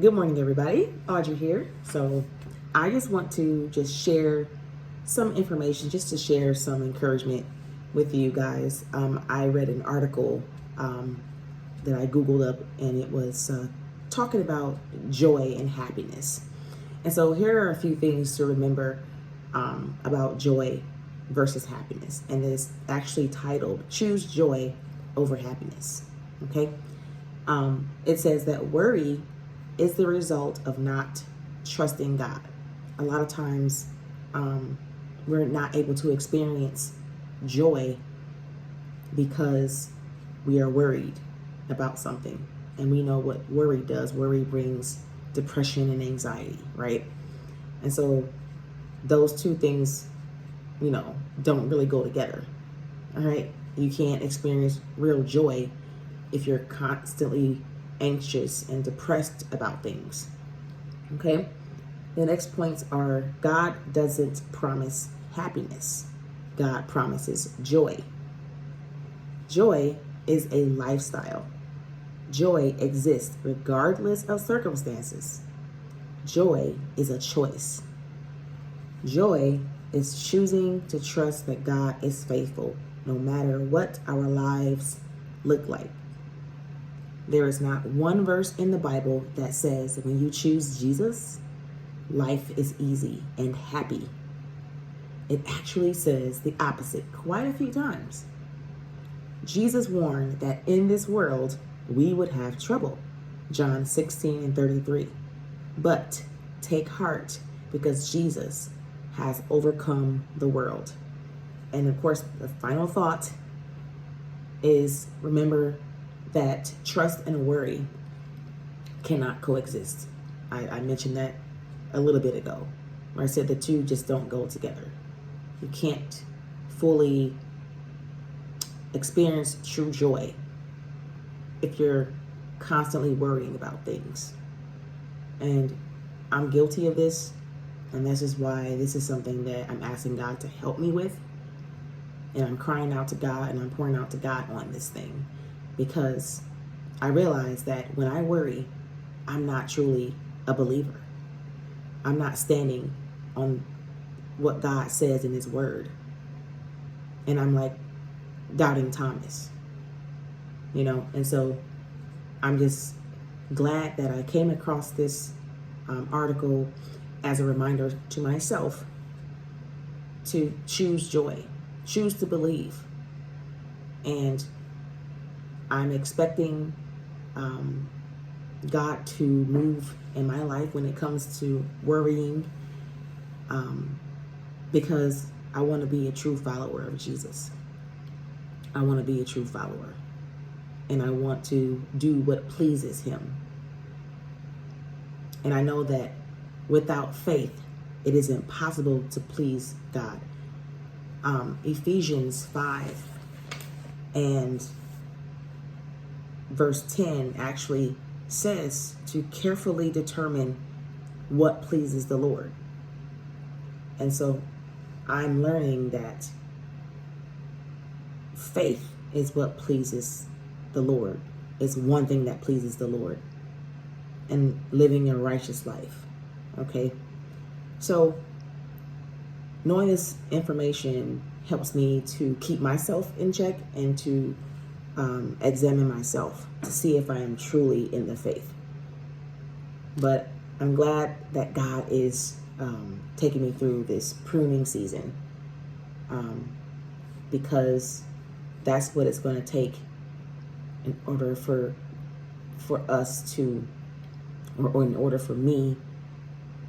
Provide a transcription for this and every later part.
Good morning, everybody. Audrey here. So I just want to share some information, just to share some encouragement with you guys. I read an article that I Googled up, and it was talking about joy and happiness. And so here are a few things to remember about joy versus happiness. And it's actually titled, Choose Joy Over Happiness. Okay. It says that worry is the result of not trusting God. A lot of times we're not able to experience joy because we are worried about something. And we know what worry does. Worry brings depression and anxiety, right? And so those two things, don't really go together. All right. You can't experience real joy if you're constantly anxious and depressed about things. Okay. The next points are: God doesn't promise happiness. God promises joy. Joy is a lifestyle. Joy exists regardless of circumstances. Joy is a choice. Joy is choosing to trust that God is faithful no matter what our lives look like. There is not one verse in the Bible that says that when you choose Jesus, life is easy and happy. It actually says the opposite quite a few times. Jesus warned that in this world we would have trouble. John 16:33. But take heart, because Jesus has overcome the world. And of course, the final thought is, remember that trust and worry cannot coexist. I mentioned that a little bit ago, where I said the two just don't go together. You can't fully experience true joy if you're constantly worrying about things. And I'm guilty of this, and this is why this is something that I'm asking God to help me with. And I'm crying out to God, and I'm pouring out to God on this thing, because I realize that when I worry, I'm not truly a believer. I'm not standing on what God says in His Word. And I'm like doubting Thomas, And so I'm just glad that I came across this article as a reminder to myself to choose joy, choose to believe. And I'm expecting God to move in my life when it comes to worrying, because I want to be a true follower of Jesus. I want to be a true follower, and I want to do what pleases Him. And I know that without faith, it is impossible to please God. Ephesians 5 and verse 10 actually says to carefully determine what pleases the Lord. And so I'm learning that faith is what pleases the Lord. It's one thing that pleases the Lord, and living a righteous life. Okay. So knowing this information helps me to keep myself in check and to examine myself to see if I am truly in the faith. But I'm glad that God is taking me through this pruning season, because that's what it's going to take in order for us to, or in order for me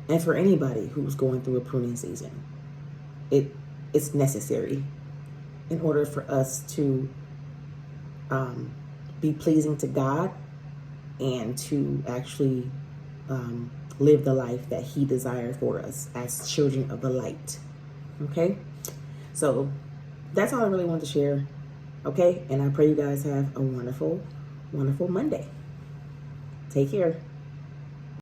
and for anybody who's going through a pruning season. It's necessary in order for us to be pleasing to God and to actually live the life that He desired for us as children of the light. Okay? So that's all I really wanted to share. Okay? And I pray you guys have a wonderful, wonderful Monday. Take care.